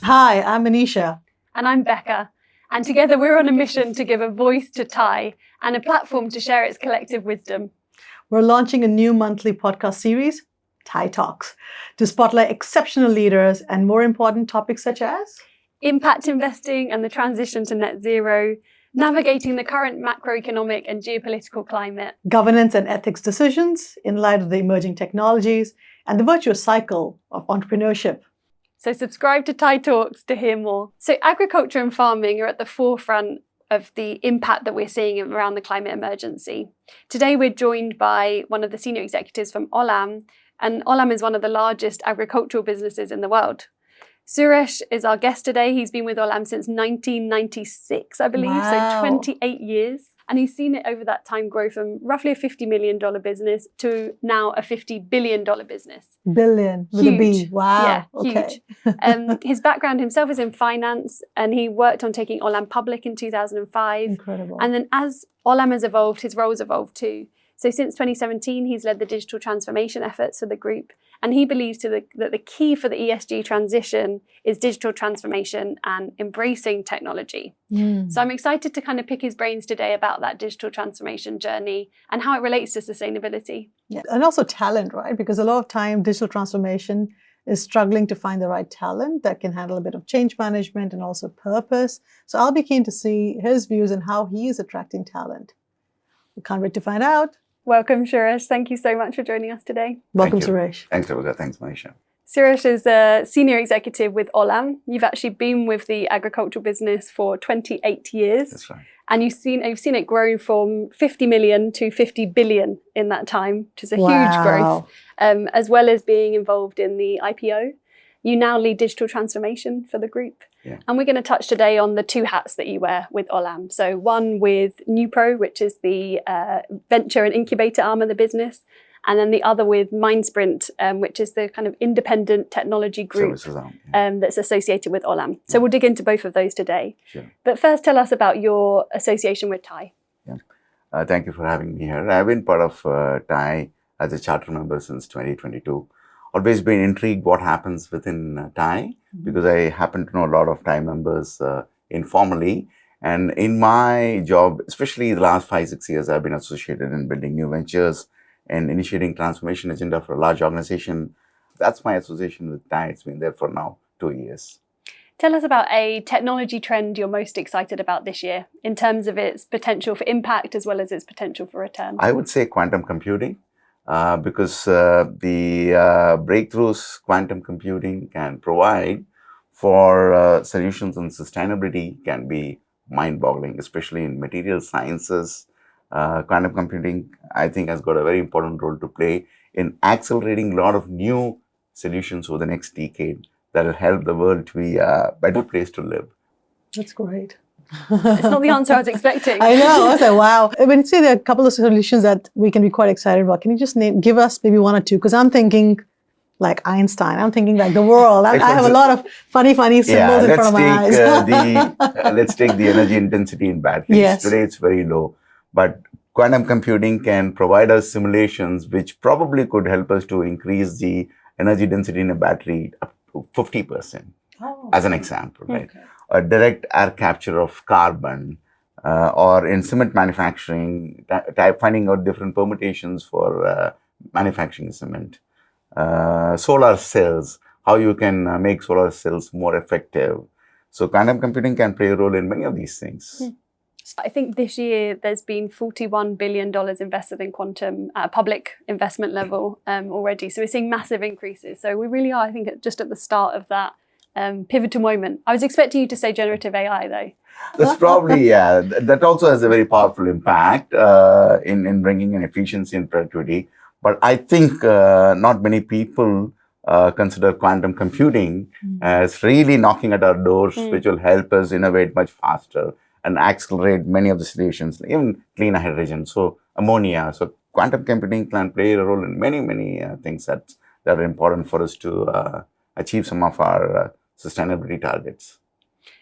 Hi, I'm Anisha. And I'm Becca. And together we're on a mission to give a voice to Thai and a platform to share its collective wisdom. We're launching a new monthly podcast series, Thai Talks, to spotlight exceptional leaders and more important topics such as impact investing and the transition to net zero, navigating the current macroeconomic and geopolitical climate, governance and ethics decisions in light of the emerging technologies, and the virtuous cycle of entrepreneurship. So subscribe to Thai Talks to hear more. So agriculture and farming are at the forefront of the impact that we're seeing around the climate emergency. Today we're joined by one of the senior executives from Olam, and Olam is one of the largest agricultural businesses in the world. Suresh is our guest today. He's been with Olam since 1996, I believe, Wow. So 28 years. And he's seen it over that time grow from roughly a $50 million business to now a $50 billion business. Billion with a B. Wow. Yeah, okay. Huge. His background himself is in finance, and he worked on taking Olam public in 2005. Incredible. And then as Olam has evolved, his roles evolved too. So since 2017, he's led the digital transformation efforts for the group. And he believes that the key for the ESG transition is digital transformation and embracing technology. So I'm excited to kind of pick his brains today about that digital transformation journey and how it relates to sustainability. Yeah. And also talent, right? Because a lot of time digital transformation is struggling to find the right talent that can handle a bit of change management and also purpose. So I'll be keen to see his views and how he is attracting talent. We can't wait to find out. Welcome, Suresh. Thank you so much for joining us today. Welcome, Thank you. Suresh. Thanks, Rebecca. Thanks, Manisha. Suresh is a senior executive with Olam. You've actually been with the agricultural business for 28 years. That's right. And you've seen it grow from 50 million to 50 billion in that time, which is a huge growth, as well as being involved in the IPO. You now lead digital transformation for the group. Yeah. And we're going to touch today on the two hats that you wear with Olam. So one with NewPro, which is the venture and incubator arm of the business, and then the other with MindSprint, which is the kind of independent technology group that's associated with Olam. So we'll dig into both of those today. Sure. But first, tell us about your association with Thai. Yeah. Thank you for having me here. I've been part of Thai as a charter member since 2022. Always been intrigued what happens within Thai, because I happen to know a lot of Thai members informally. And in my job, especially the last 5-6 years, I've been associated in building new ventures and initiating transformation agenda for a large organization. That's my association with Thai. It's been there for now 2 years. Tell us about a technology trend you're most excited about this year in terms of its potential for impact as well as its potential for return. I would say quantum computing. Because the breakthroughs quantum computing can provide for solutions on sustainability can be mind-boggling, especially in material sciences. Quantum computing, I think, has got a very important role to play in accelerating a lot of new solutions over the next decade that will help the world to be a better place to live. That's great. It's not the answer I was expecting. I know. I was like, wow. When you say there are a couple of solutions that we can be quite excited about, can you just give us maybe one or two? Because I'm thinking like Einstein. I'm thinking like the world. I have a lot of funny symbols in front of my eyes. Let's take the energy intensity in batteries. Yes. Today it's very low. But quantum computing can provide us simulations which probably could help us to increase the energy density in a battery up to 50%, as an example, right? Okay. A direct air capture of carbon, or in cement manufacturing, finding out different permutations for manufacturing cement. Solar cells, how you can make solar cells more effective. So quantum computing can play a role in many of these things. I think this year there's been $41 billion invested in quantum at a public investment level already. So we're seeing massive increases. So we really are, I think, just at the start of that pivotal moment. I was expecting you to say generative AI though. That's probably, that also has a very powerful impact in bringing in efficiency and productivity. But I think not many people consider quantum computing as really knocking at our doors, which will help us innovate much faster and accelerate many of the solutions, even clean hydrogen, so ammonia. So quantum computing can play a role in many things that are important for us to achieve some of our sustainability targets.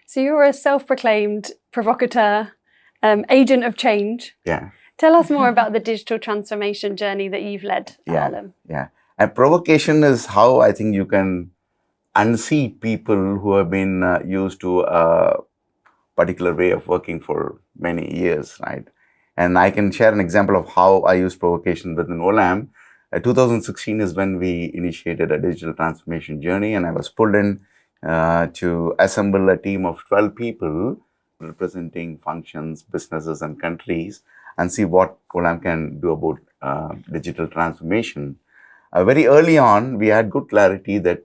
So you're a self-proclaimed provocateur, agent of change. Yeah. Tell us more about the digital transformation journey that you've led at Olam. Yeah. And provocation is how I think you can unseat people who have been used to a particular way of working for many years, right? And I can share an example of how I use provocation within Olam. 2016 is when we initiated a digital transformation journey, and I was pulled in to assemble a team of 12 people representing functions, businesses, and countries, and see what Olam can do about digital transformation. Very early on, we had good clarity that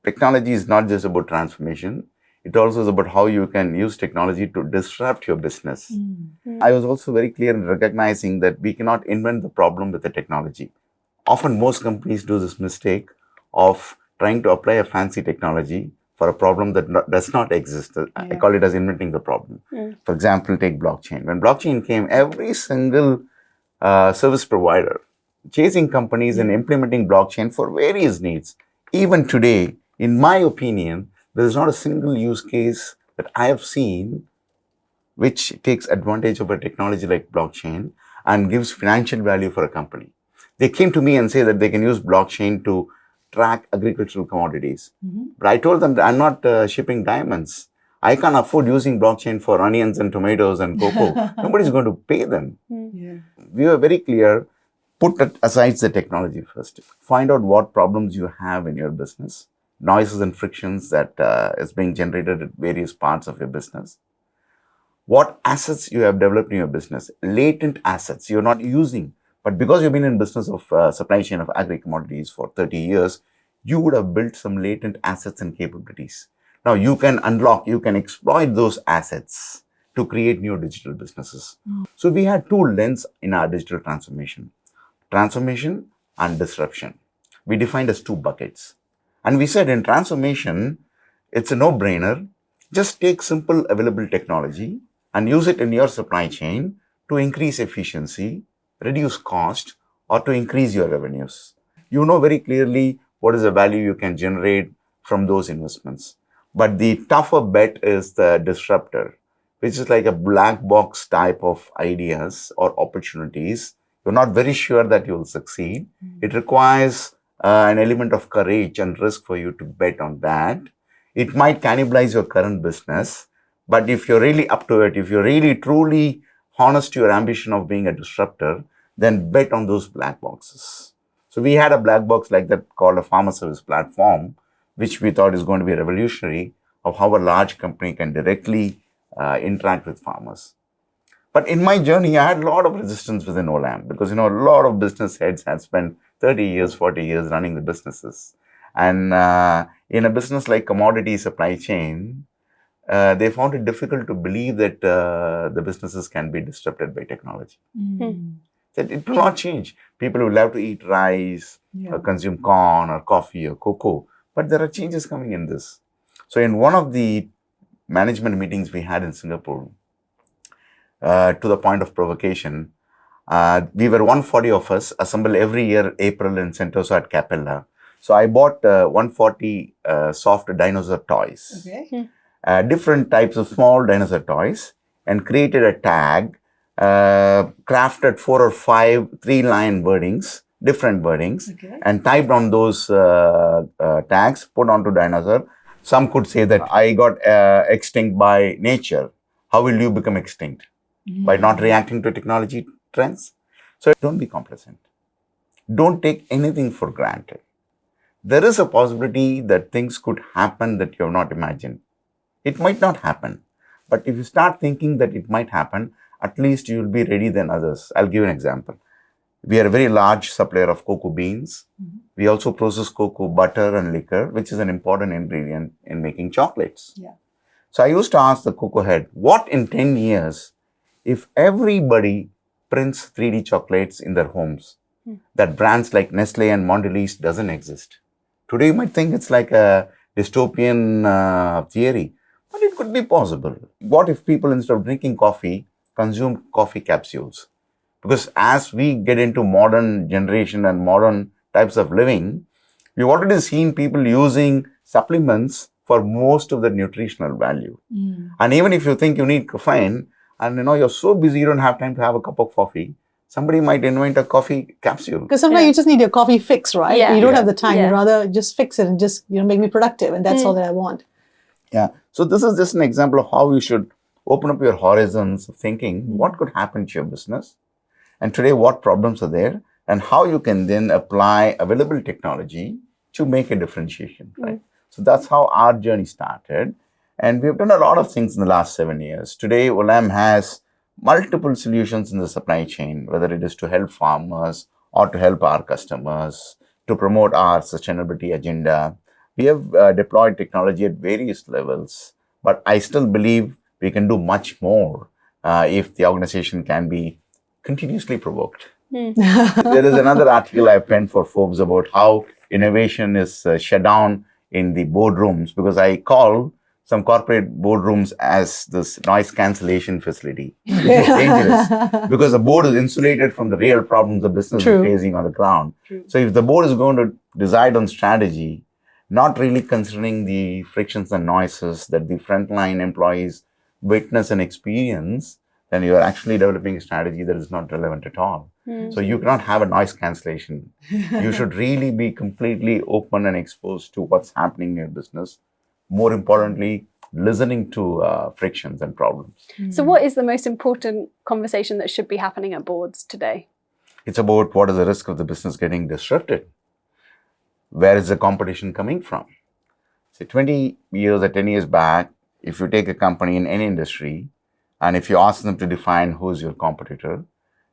technology is not just about transformation. It also is about how you can use technology to disrupt your business. I was also very clear in recognizing that we cannot invent the problem with the technology. Often, most companies do this mistake of trying to apply a fancy technology for a problem that does not exist. I call it as inventing the problem. For example, take blockchain. When blockchain came, every single service provider chasing companies and implementing blockchain for various needs. Even today, in my opinion, there is not a single use case that I have seen which takes advantage of a technology like blockchain and gives financial value for a company. They came to me and say that they can use blockchain to track agricultural commodities. But I told them that I'm not shipping diamonds. I can't afford using blockchain for onions and tomatoes and cocoa. Nobody's going to pay them. We were very clear. Put aside the technology first. Find out what problems you have in your business, noises and frictions that is being generated at various parts of your business. What assets you have developed in your business, latent assets you're not using, but because you've been in business of supply chain of agri commodities for 30 years, you would have built some latent assets and capabilities. Now you can unlock, you can exploit those assets to create new digital businesses. So we had two lenses in our digital transformation. Transformation and disruption. We defined as two buckets. And we said in transformation, it's a no-brainer. Just take simple available technology and use it in your supply chain to increase efficiency, reduce cost, or to increase your revenues. You know very clearly what is the value you can generate from those investments. But the tougher bet is the disruptor, which is like a black box type of ideas or opportunities. You're not very sure that you'll succeed. It requires an element of courage and risk for you to bet on that. It might cannibalize your current business, but if you're really up to it, if you're really truly honest to your ambition of being a disruptor, then bet on those black boxes. So we had a black box like that called a farmer service platform, which we thought is going to be revolutionary of how a large company can directly interact with farmers. But in my journey, I had a lot of resistance within Olam because, a lot of business heads had spent 30 years, 40 years running the businesses. And in a business like commodity supply chain, they found it difficult to believe that the businesses can be disrupted by technology. That it will not change. People will have to eat rice, or consume corn or coffee or cocoa. But there are changes coming in this. So in one of the management meetings we had in Singapore, to the point of provocation, we were 140 of us assemble every year, April in Sentosa at Capella. So I bought 140 soft dinosaur toys, different types of small dinosaur toys, and created a tag, crafted 4 or 5 3-line wordings, different wordings, and typed on those tags, put onto dinosaur. Some could say that I got extinct by nature. How will you become extinct? By not reacting to technology trends. So don't be complacent. Don't take anything for granted. There is a possibility that things could happen that you have not imagined. It might not happen. But if you start thinking that it might happen, at least you will be ready than others. I'll give you an example. We are a very large supplier of cocoa beans. We also process cocoa butter and liquor, which is an important ingredient in making chocolates. So I used to ask the cocoa head, what in 10 years, if everybody prints 3D chocolates in their homes, that brands like Nestle and Mondelez doesn't exist? Today you might think it's like a dystopian theory, but it could be possible. What if people, instead of drinking coffee, consume coffee capsules? Because as we get into modern generation and modern types of living, we've already seen people using supplements for most of the nutritional value. And even if you think you need caffeine, and you're so busy you don't have time to have a cup of coffee, Somebody might invent a coffee capsule. Because sometimes you just need your coffee fix, right? Yeah. You don't Yeah. have the time. Yeah. You'd rather just fix it and just make me productive, and that's all that I want. Yeah. So this is just an example of how you should open up your horizons of thinking what could happen to your business, and today what problems are there, and how you can then apply available technology to make a differentiation, right? So that's how our journey started. And we've done a lot of things in the last 7 years. Today, Olam has multiple solutions in the supply chain, whether it is to help farmers or to help our customers, to promote our sustainability agenda. We have deployed technology at various levels, but I still believe we can do much more if the organization can be continuously provoked. There is another article I penned for Forbes about how innovation is shut down in the boardrooms, because I call some corporate boardrooms as this noise cancellation facility, which is dangerous because the board is insulated from the real problems the business is facing on the ground. So if the board is going to decide on strategy, not really considering the frictions and noises that the frontline employees witness and experience, then you are actually developing a strategy that is not relevant at all. So you cannot have a noise cancellation. You should really be completely open and exposed to what's happening in your business. More importantly, listening to frictions and problems. So what is the most important conversation that should be happening at boards today? It's about what is the risk of the business getting disrupted. Where is the competition coming from? Say 20 years or 10 years back, if you take a company in any industry, and if you ask them to define who's your competitor,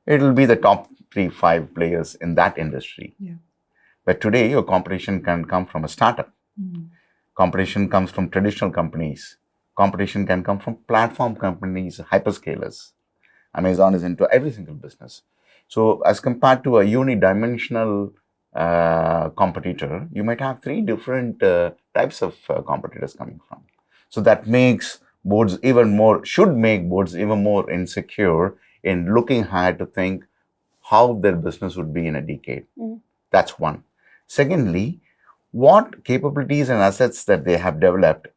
it will be the top 3-5 players in that industry. But today, your competition can come from a startup. Competition comes from traditional companies. Competition can come from platform companies, hyperscalers. Amazon is into every single business. So as compared to a unidimensional competitor, you might have 3 different types of competitors coming from. So that makes boards should make boards even more insecure in looking ahead to think how their business would be in a decade. That's one. Secondly, what capabilities and assets that they have developed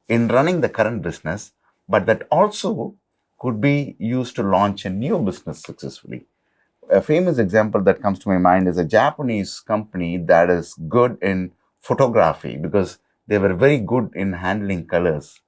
in running the current business, but that also could be used to launch a new business successfully. A famous example that comes to my mind is a Japanese company that is good in photography because they were very good in handling colors.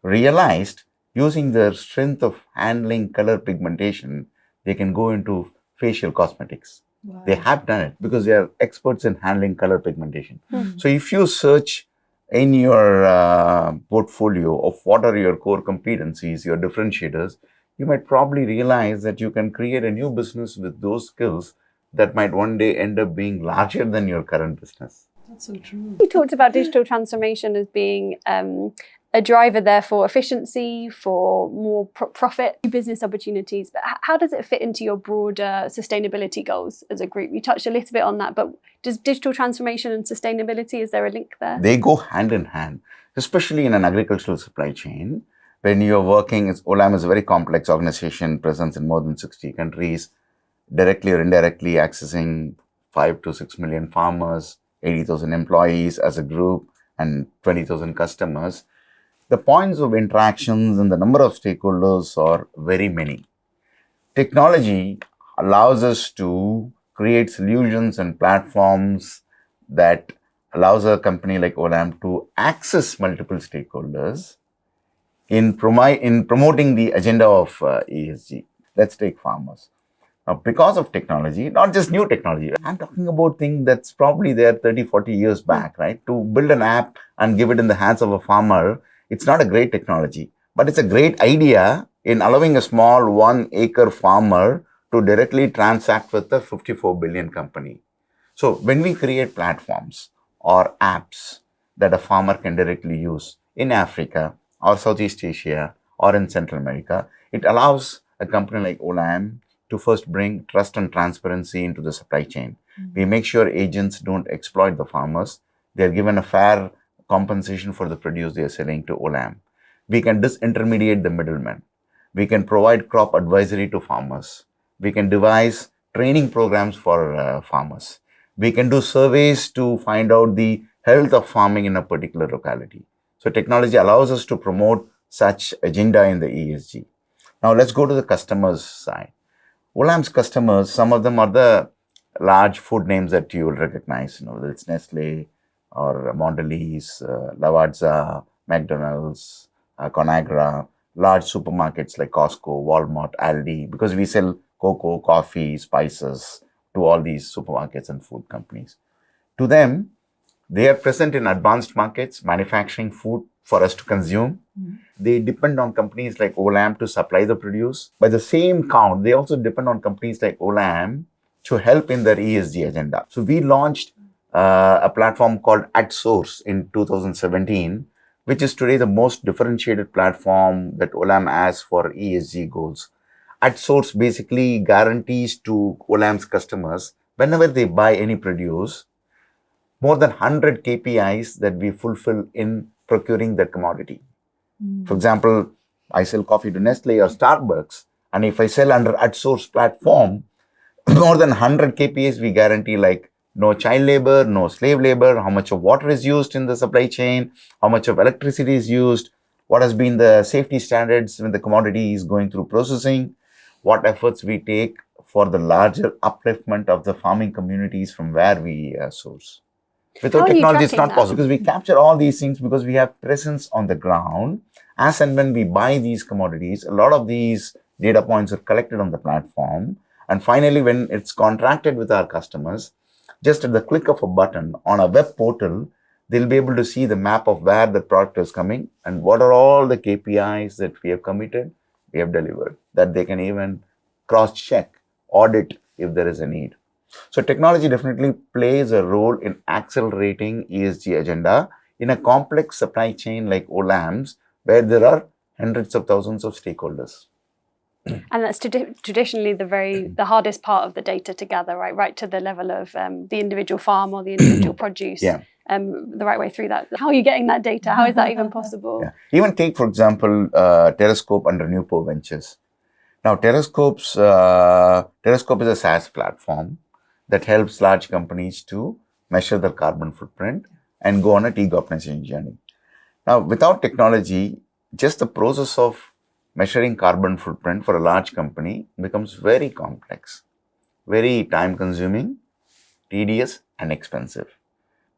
Realized using their strength of handling color pigmentation, they can go into facial cosmetics. Wow. They have done it because they are experts in handling color pigmentation. So if you search in your portfolio of what are your core competencies, your differentiators, you might probably realize that you can create a new business with those skills that might one day end up being larger than your current business. That's so true. You talked about digital transformation as being a driver there for efficiency, for more profit, business opportunities. But how does it fit into your broader sustainability goals as a group? You touched a little bit on that, but does digital transformation and sustainability, is there a link there? They go hand in hand, especially in an agricultural supply chain. When you're working, Olam is a very complex organization, presence in more than 60 countries, directly or indirectly accessing 5 to 6 million farmers, 80,000 employees as a group, and 20,000 customers. The points of interactions and the number of stakeholders are very many. Technology allows us to create solutions and platforms that allows a company like Olam to access multiple stakeholders in promoting the agenda of ESG. Let's take farmers. Now, because of technology, not just new technology, I'm talking about things that's probably there 30, 40 years back, right? To build an app and give it in the hands of a farmer, it's not a great technology, but it's a great idea in allowing a small 1-acre farmer to directly transact with a 54 billion company. So when we create platforms or apps that a farmer can directly use in Africa or Southeast Asia or in Central America, it allows a company like Olam to first bring trust and transparency into the supply chain. We make sure agents don't exploit the farmers. They're given a fair compensation for the produce they are selling to Olam. We can disintermediate the middlemen. We can provide crop advisory to farmers. We can devise training programs for farmers. We can do surveys to find out the health of farming in a particular locality. So technology allows us to promote such agenda in the ESG. Now let's go to the customer's side. Olam's customers, some of them are the large food names that you will recognize, whether it's Nestle or Mondelez, Lavazza, McDonald's, Conagra, large supermarkets like Costco, Walmart, Aldi, because we sell cocoa, coffee, spices to all these supermarkets and food companies. To them, they are present in advanced markets, manufacturing food for us to consume. They depend on companies like Olam to supply the produce. By the same count, they also depend on companies like Olam to help in their ESG agenda. So we launched a platform called At Source in 2017, which is today the most differentiated platform that Olam has for ESG goals. At Source basically guarantees to Olam's customers, whenever they buy any produce, more than 100 KPIs that we fulfill in procuring that commodity. For example, I sell coffee to Nestle or Starbucks, and if I sell under At Source platform, more than 100 KPIs we guarantee, like no child labor, no slave labor, how much of water is used in the supply chain, how much of electricity is used, what has been the safety standards when the commodity is going through processing, what efforts we take for the larger upliftment of the farming communities from where we source. Without technology, it's not possible, because we capture all these things because we have presence on the ground. As and when we buy these commodities, a lot of these data points are collected on the platform. And finally, when it's contracted with our customers, just at the click of a button on a web portal, they'll be able to see the map of where the product is coming and what are all the KPIs that we have committed, we have delivered, that they can even cross-check, audit if there is a need. So technology definitely plays a role in accelerating ESG agenda in a complex supply chain like Olam's, where there are hundreds of thousands of stakeholders. And that's traditionally the hardest part of the data to gather, right to the level of the individual farm or the individual produce. Yeah. The right way through that. How are you getting that data? How is that even possible? Yeah. Even take, for example, Terrascope under Newpo Ventures. Now, Terrascope is a SaaS platform that helps large companies to measure their carbon footprint and go on a decarbonization journey. Now, without technology, just the process of measuring carbon footprint for a large company becomes very complex, very time-consuming, tedious, and expensive.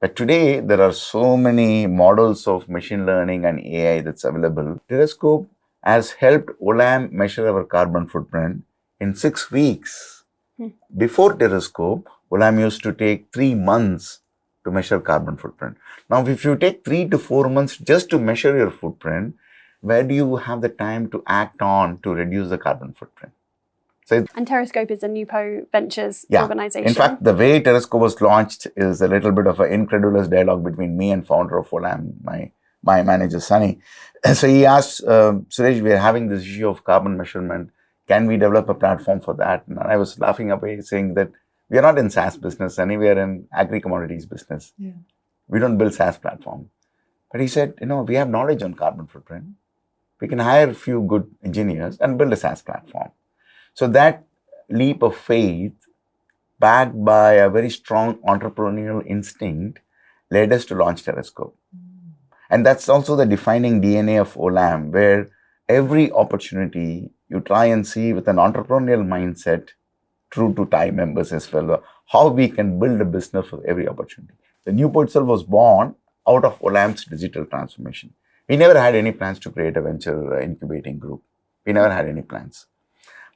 But today, there are so many models of machine learning and AI that's available. Terrascope has helped Olam measure our carbon footprint in 6 weeks. Before Terrascope, Olam used to take 3 months to measure carbon footprint. Now, if you take 3 to 4 months just to measure your footprint, where do you have the time to act on to reduce the carbon footprint? And Terrascope is a Newpo Ventures organization. In fact, the way Terrascope was launched is a little bit of an incredulous dialogue between me and founder of Olam, my manager, Sunny. And so he asked, Suresh, we are having this issue of carbon measurement. Can we develop a platform for that? And I was laughing away, saying that we are not in SaaS business, Sunny. We are in agri-commodities business. Yeah. We don't build SaaS platform. But he said, we have knowledge on carbon footprint. We can hire a few good engineers and build a SaaS platform. So that leap of faith, backed by a very strong entrepreneurial instinct, led us to launch Terrascope. And that's also the defining DNA of Olam, where every opportunity you try and see with an entrepreneurial mindset, true to Thai members as well, how we can build a business for every opportunity. The Newpo itself was born out of Olam's digital transformation. We never had any plans to create a venture incubating group. We never had any plans.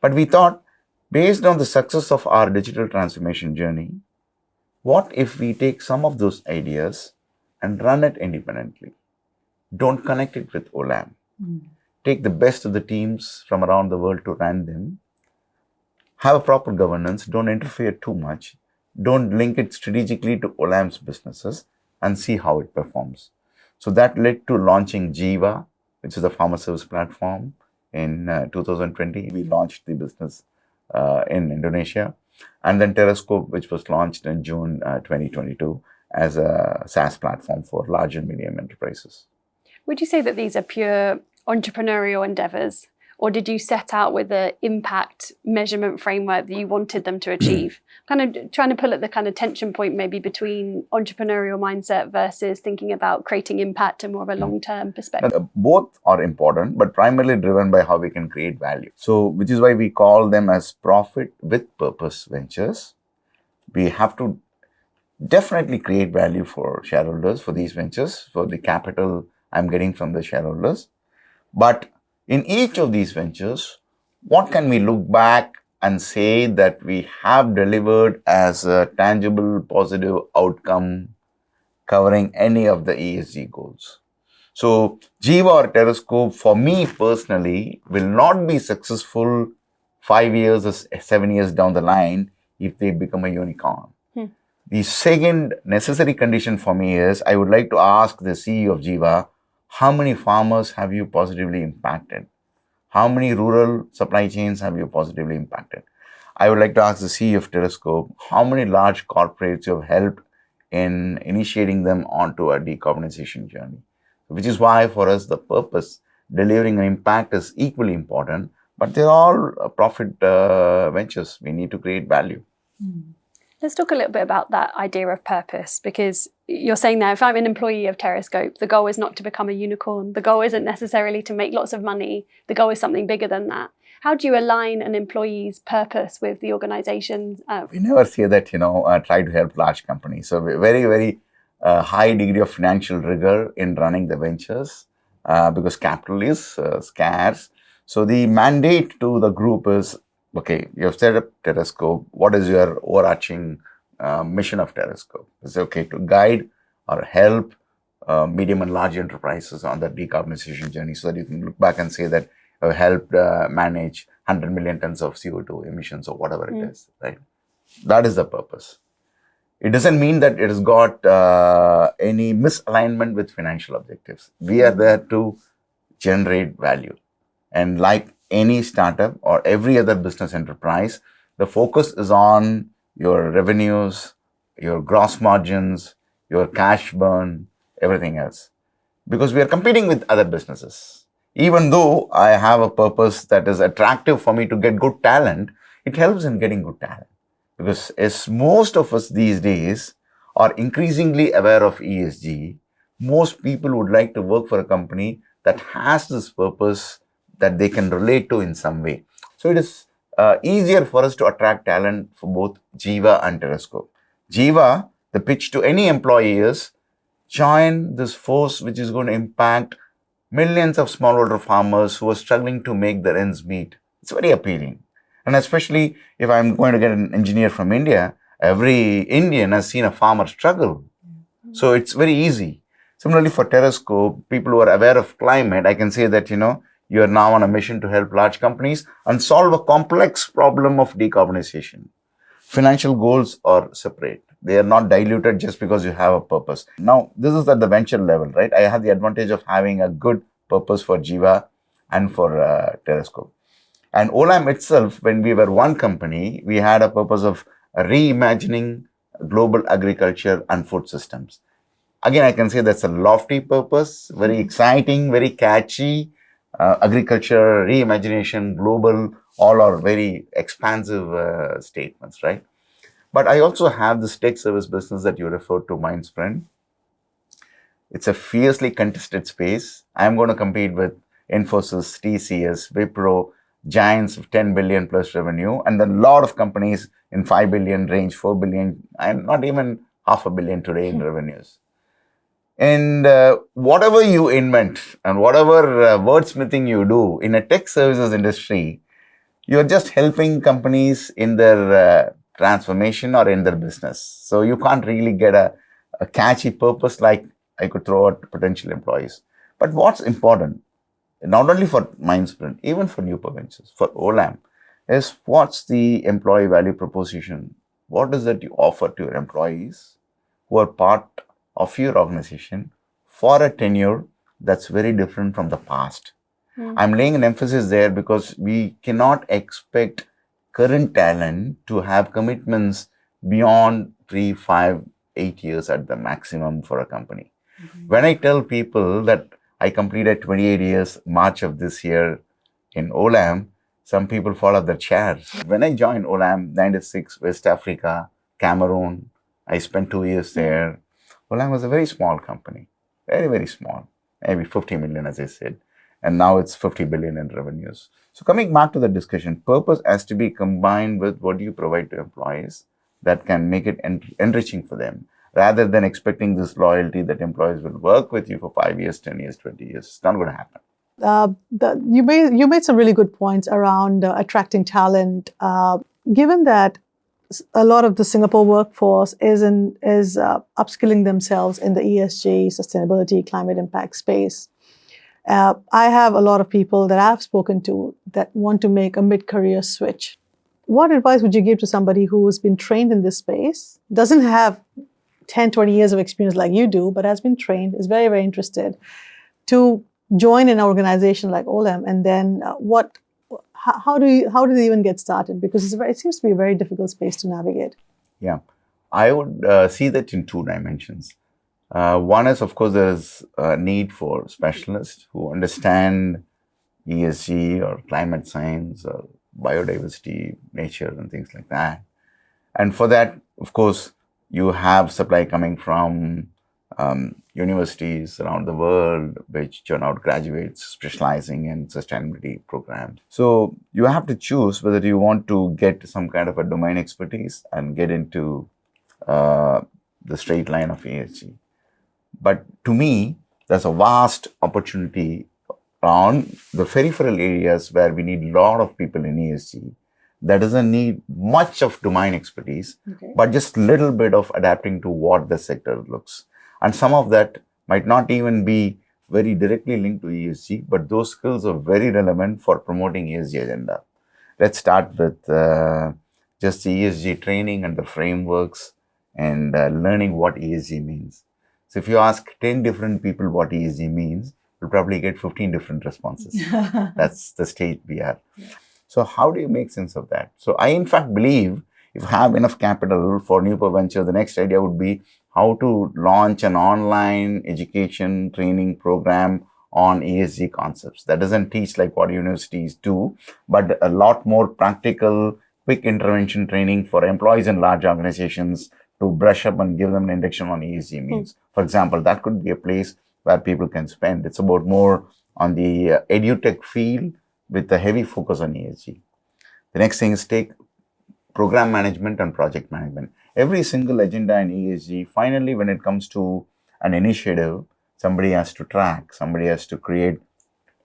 But we thought, based on the success of our digital transformation journey, what if we take some of those ideas and run it independently? Don't connect it with Olam. Take the best of the teams from around the world to run them. Have a proper governance. Don't interfere too much. Don't link it strategically to Olam's businesses, and see how it performs. So that led to launching Jiva, which is a farmer service platform. In 2020, we launched the business in Indonesia. And then Terrascope, which was launched in June 2022 as a SaaS platform for large and medium enterprises. Would you say that these are pure entrepreneurial endeavors? Or did you set out with an impact measurement framework that you wanted them to achieve? Kind of trying to pull at the kind of tension point maybe between entrepreneurial mindset versus thinking about creating impact and more of a long-term perspective. Both are important, but primarily driven by how we can create value. So, which is why we call them as profit with purpose ventures. We have to definitely create value for shareholders for these ventures, for the capital I'm getting from the shareholders. But in each of these ventures, what can we look back and say that we have delivered as a tangible, positive outcome covering any of the ESG goals? So, Jiva or Terrascope, for me personally, will not be successful 5 years or 7 years down the line if they become a unicorn. The second necessary condition for me is I would like to ask the CEO of Jiva, how many farmers have you positively impacted? How many rural supply chains have you positively impacted? I would like to ask the CEO of Telescope, how many large corporates you have helped in initiating them onto a decarbonization journey? Which is why for us, the purpose, delivering an impact is equally important, but they're all profit ventures. We need to create value. Let's talk a little bit about that idea of purpose, because you're saying now, if I'm an employee of Terrascope, the goal is not to become a unicorn. The goal isn't necessarily to make lots of money. The goal is something bigger than that. How do you align an employee's purpose with the organization? We never say that, try to help large companies. So very, very high degree of financial rigor in running the ventures because capital is scarce. So the mandate to the group is, okay, you have set up Terrascope. What is your overarching mission of Terrascope? It's okay to guide or help medium and large enterprises on the decarbonization journey so that you can look back and say that you have helped manage 100 million tons of CO2 emissions or whatever it is, right? That is the purpose. It doesn't mean that it has got any misalignment with financial objectives. We are there to generate value. And like any startup or every other business enterprise, the focus is on your revenues, your gross margins, your cash burn, everything else. Because we are competing with other businesses. Even though I have a purpose that is attractive for me to get good talent, it helps in getting good talent. Because as most of us these days are increasingly aware of ESG, most people would like to work for a company that has this purpose that they can relate to in some way. So it is easier for us to attract talent for both Jiva and Terrascope. Jiva, the pitch to any employee is, join this force which is going to impact millions of smallholder farmers who are struggling to make their ends meet. It's very appealing. And especially if I'm going to get an engineer from India, every Indian has seen a farmer struggle. So it's very easy. Similarly for Terrascope, people who are aware of climate, I can say that, you are now on a mission to help large companies and solve a complex problem of decarbonization. Financial goals are separate. They are not diluted just because you have a purpose. Now, this is at the venture level, right? I have the advantage of having a good purpose for Jiva and for Terrascope. And Olam itself, when we were one company, we had a purpose of reimagining global agriculture and food systems. Again, I can say that's a lofty purpose, very exciting, very catchy. Agriculture, reimagination, global, all are very expansive statements, right? But I also have this tech service business that you referred to, Mindsprint. It's a fiercely contested space. I'm going to compete with Infosys, TCS, Wipro, giants of 10 billion plus revenue, and then a lot of companies in 5 billion range, 4 billion, and not even half a billion today in revenues. And whatever you invent and whatever wordsmithing you do in a tech services industry, you're just helping companies in their transformation or in their business. So you can't really get a catchy purpose like I could throw at potential employees. But what's important, not only for Mindsprint, even for New Ventures, for Olam, is what's the employee value proposition? What is it you offer to your employees who are part of your organization for a tenure that's very different from the past? I'm laying an emphasis there because we cannot expect current talent to have commitments beyond 3, 5, 8 years at the maximum for a company. When I tell people that I completed 28 years, March of this year, in Olam, some people fall off their chairs. When I joined Olam, 96, West Africa, Cameroon, I spent 2 years there. Olam was a very small company, very, very small, maybe 50 million, as I said. And now it's 50 billion in revenues. So coming back to the discussion, purpose has to be combined with what you provide to employees that can make it enriching for them, rather than expecting this loyalty that employees will work with you for 5 years, 10 years, 20 years. It's not going to happen. You made some really good points around attracting talent. Given that a lot of the Singapore workforce is upskilling themselves in the ESG, sustainability, climate impact space, I have a lot of people that I've spoken to that want to make a mid-career switch. What advice would you give to somebody who has been trained in this space, doesn't have 10, 20 years of experience like you do, but has been trained, is very, very interested to join an organization like Olam, and then how do they even get started? Because it seems to be a very difficult space to navigate. Yeah, I would see that in 2 dimensions. One is, of course, there's a need for specialists who understand ESG or climate science or biodiversity, nature, and things like that. And for that, of course, you have supply coming from universities around the world which churn out graduates specializing in sustainability programs. So you have to choose whether you want to get some kind of a domain expertise and get into the straight line of ESG. But to me, there's a vast opportunity on the peripheral areas where we need a lot of people in ESG that doesn't need much of domain expertise, but just little bit of adapting to what the sector looks. And some of that might not even be very directly linked to ESG, but those skills are very relevant for promoting ESG agenda. Let's start with just the ESG training and the frameworks and learning what ESG means. So if you ask 10 different people what ESG means, you'll probably get 15 different responses. That's the stage we are. So how do you make sense of that? So I, in fact, believe if you have enough capital for new venture, the next idea would be how to launch an online education training program on ESG concepts. That doesn't teach like what universities do, but a lot more practical, quick intervention training for employees in large organizations to brush up and give them an induction on ESG means. For example, that could be a place where people can spend. It's about more on the edutech field with a heavy focus on ESG. The next thing is take program management and project management. Every single agenda in ESG, finally, when it comes to an initiative, somebody has to track, somebody has to create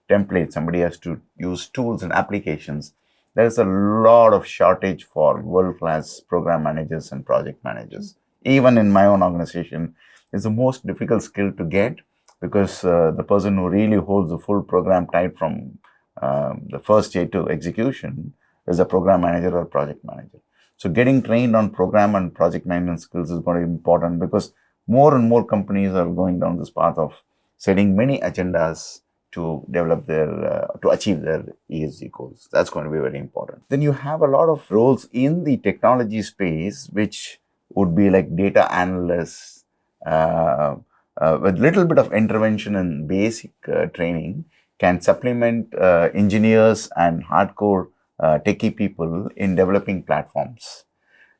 templates, somebody has to use tools and applications. There's a lot of shortage for world-class program managers and project managers. Even in my own organization, it's the most difficult skill to get because the person who really holds the full program tight from the first day to execution is a program manager or project manager. So getting trained on program and project management skills is going to be important because more and more companies are going down this path of setting many agendas to develop their, to achieve their ESG goals. That's going to be very important. Then you have a lot of roles in the technology space, which would be like data analysts, with little bit of intervention and basic training can supplement engineers and hardcore techie people in developing platforms.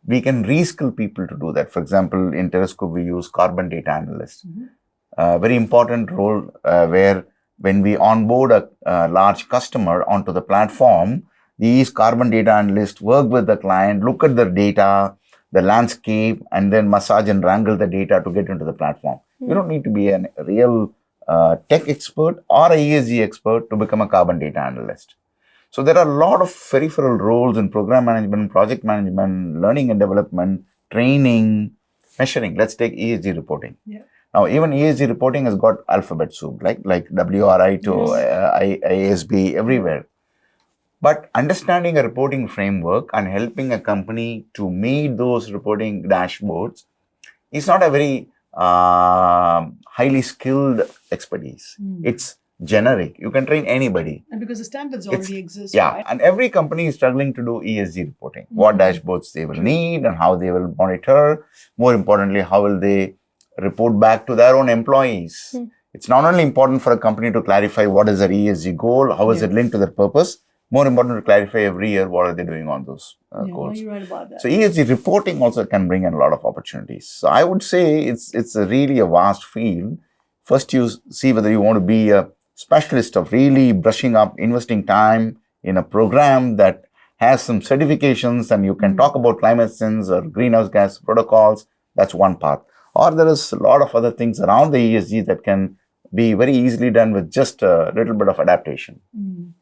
We can reskill people to do that. For example, in Telescope, we use carbon data analysts. Very important role where when we onboard a large customer onto the platform, these carbon data analysts work with the client, look at their data, the landscape, and then massage and wrangle the data to get into the platform. You don't need to be a real tech expert or a ESG expert to become a carbon data analyst. So there are a lot of peripheral roles in program management, project management, learning and development, training, measuring. Let's take ESG reporting. Now, even ESG reporting has got alphabet soup, like WRI to IASB everywhere. But understanding a reporting framework and helping a company to meet those reporting dashboards is not a very highly skilled expertise. It's generic. You can train anybody. And because the standards already exist. Yeah. Right? And every company is struggling to do ESG reporting. What dashboards they will need and how they will monitor. More importantly, how will they report back to their own employees? It's not only important for a company to clarify what is their ESG goal, how is it linked to their purpose, more important to clarify every year what are they doing on those goals. You're right about that. So ESG reporting also can bring in a lot of opportunities. So I would say it's really a vast field. First, you see whether you want to be a specialist of really brushing up, investing time in a program that has some certifications and you can talk about climate change or greenhouse gas protocols. That's one path. Or there is a lot of other things around the ESG that can be very easily done with just a little bit of adaptation.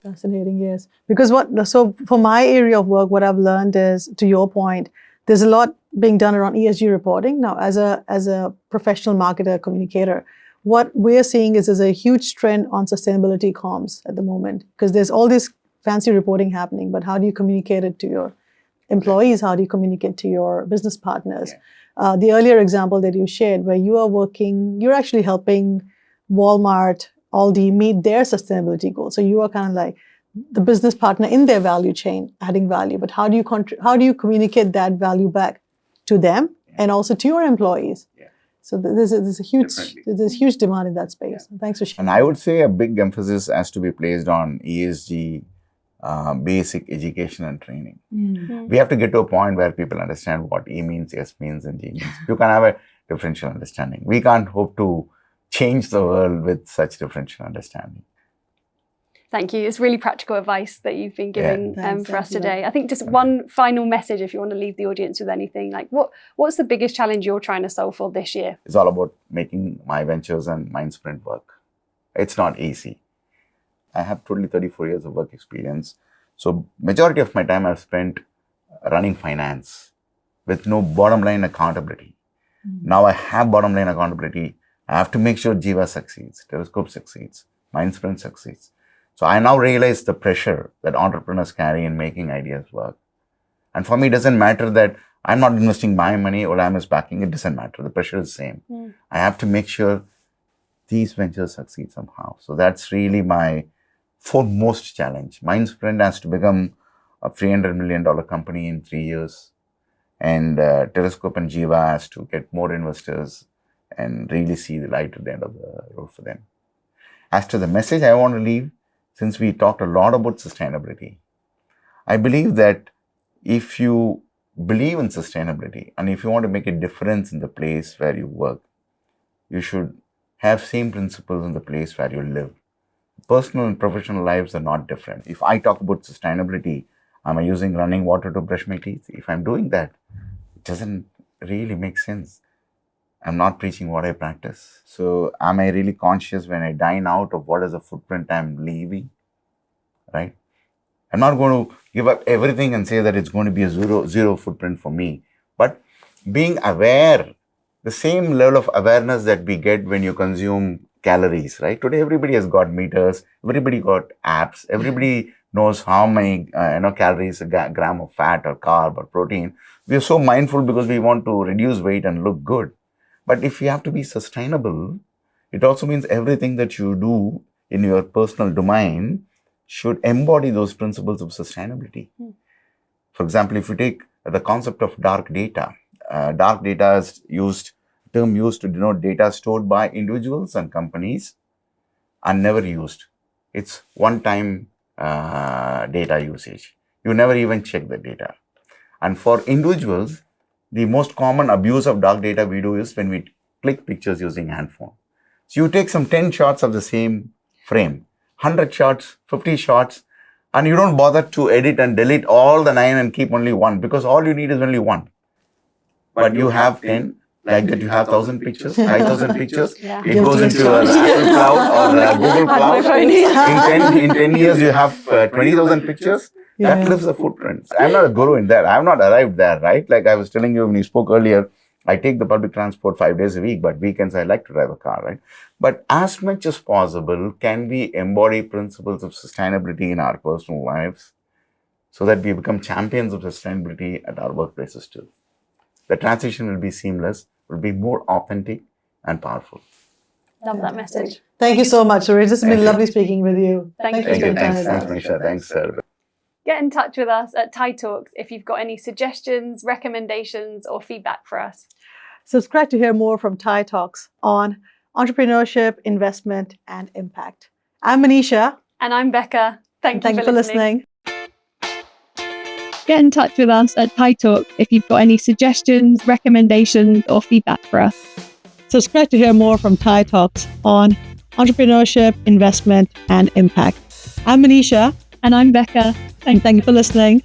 Fascinating, yes. Because so for my area of work, what I've learned is, to your point, there's a lot being done around ESG reporting. Now, as a professional marketer, communicator, what we're seeing is there's a huge trend on sustainability comms at the moment, because there's all this fancy reporting happening, but how do you communicate it to your employees? How do you communicate to your business partners? The earlier example that you shared, where you're actually helping Walmart, Aldi meet their sustainability goals. So you are kind of like the business partner in their value chain, adding value. But how do you communicate that value back to them and also to your employees? So there's a huge demand in that space. Thanks for sharing. And I would say a big emphasis has to be placed on ESG basic education and training. We have to get to a point where people understand what E means, S means, and G means. You can have a differential understanding. We can't hope to change the world with such differential understanding. Thank you. It's really practical advice that you've been giving for us today. I think just Okay. one final message, if you want to leave the audience with anything, like what's the biggest challenge you're trying to solve for this year? It's all about making my ventures and Mindsprint work. It's not easy. I have totally 34 years of work experience. So majority of my time I've spent running finance with no bottom line accountability. Now I have bottom line accountability. I have to make sure Jiva succeeds, Telescope succeeds, Mindsprint succeeds. So I now realize the pressure that entrepreneurs carry in making ideas work. And for me, it doesn't matter that I'm not investing my money, Olam is backing. It doesn't matter. The pressure is the same. I have to make sure these ventures succeed somehow. So that's really my foremost challenge. Mindsprint has to become a $300 million company in 3 years. And Telescope and Jiva has to get more investors and really see the light at the end of the road for them. As to the message I want to leave, since we talked a lot about sustainability, I believe that if you believe in sustainability and if you want to make a difference in the place where you work, you should have same principles in the place where you live. Personal and professional lives are not different. If I talk about sustainability, am I using running water to brush my teeth? If I'm doing that, it doesn't really make sense. I'm not preaching what I practice. So am I really conscious when I dine out of what is the footprint I'm leaving, right? I'm not going to give up everything and say that it's going to be a zero footprint for me. But being aware, the same level of awareness that we get when you consume calories, right? Today, everybody has got meters, everybody got apps, everybody knows how many calories a gram of fat or carb or protein. We are so mindful because we want to reduce weight and look good. But if you have to be sustainable, it also means everything that you do in your personal domain should embody those principles of sustainability. For example, if you take the concept of dark data is term used to denote data stored by individuals and companies and never used. It's one-time data usage. You never even check the data. And for individuals, the most common abuse of dark data we do is when we click pictures using handphone. So you take some 10 shots of the same frame, 100 shots, 50 shots, and you don't bother to edit and delete all the 9 and keep only 1 because all you need is only 1. But you have 10, like that you have 1,000 pictures, 5,000 pictures. It goes into your Apple Cloud or Google Cloud. In 10 years, you have 20,000 pictures. That leaves a footprint. I'm not a guru in that. I've not arrived there, right? Like I was telling you when you spoke earlier, I take the public transport 5 days a week, but weekends I like to drive a car, right? But as much as possible, can we embody principles of sustainability in our personal lives so that we become champions of sustainability at our workplaces too? The transition will be seamless, will be more authentic and powerful. Love that message. Thank you so much, Suresh. This has been lovely speaking with you. Thank you. for spending time Thanks, with us. Manisha. Thanks, sir. Get in touch with us at Tide Talks if you've got any suggestions, recommendations, or feedback for us. Subscribe to hear more from Thai Talks on entrepreneurship, investment, and impact. I'm Manisha. And I'm Becca. Thank you for listening. Get in touch with us at Thai Talk if you've got any suggestions, recommendations, or feedback for us. Subscribe to hear more from Thai Talks on entrepreneurship, investment, and impact. I'm Manisha. And I'm Becca. Thank you for listening.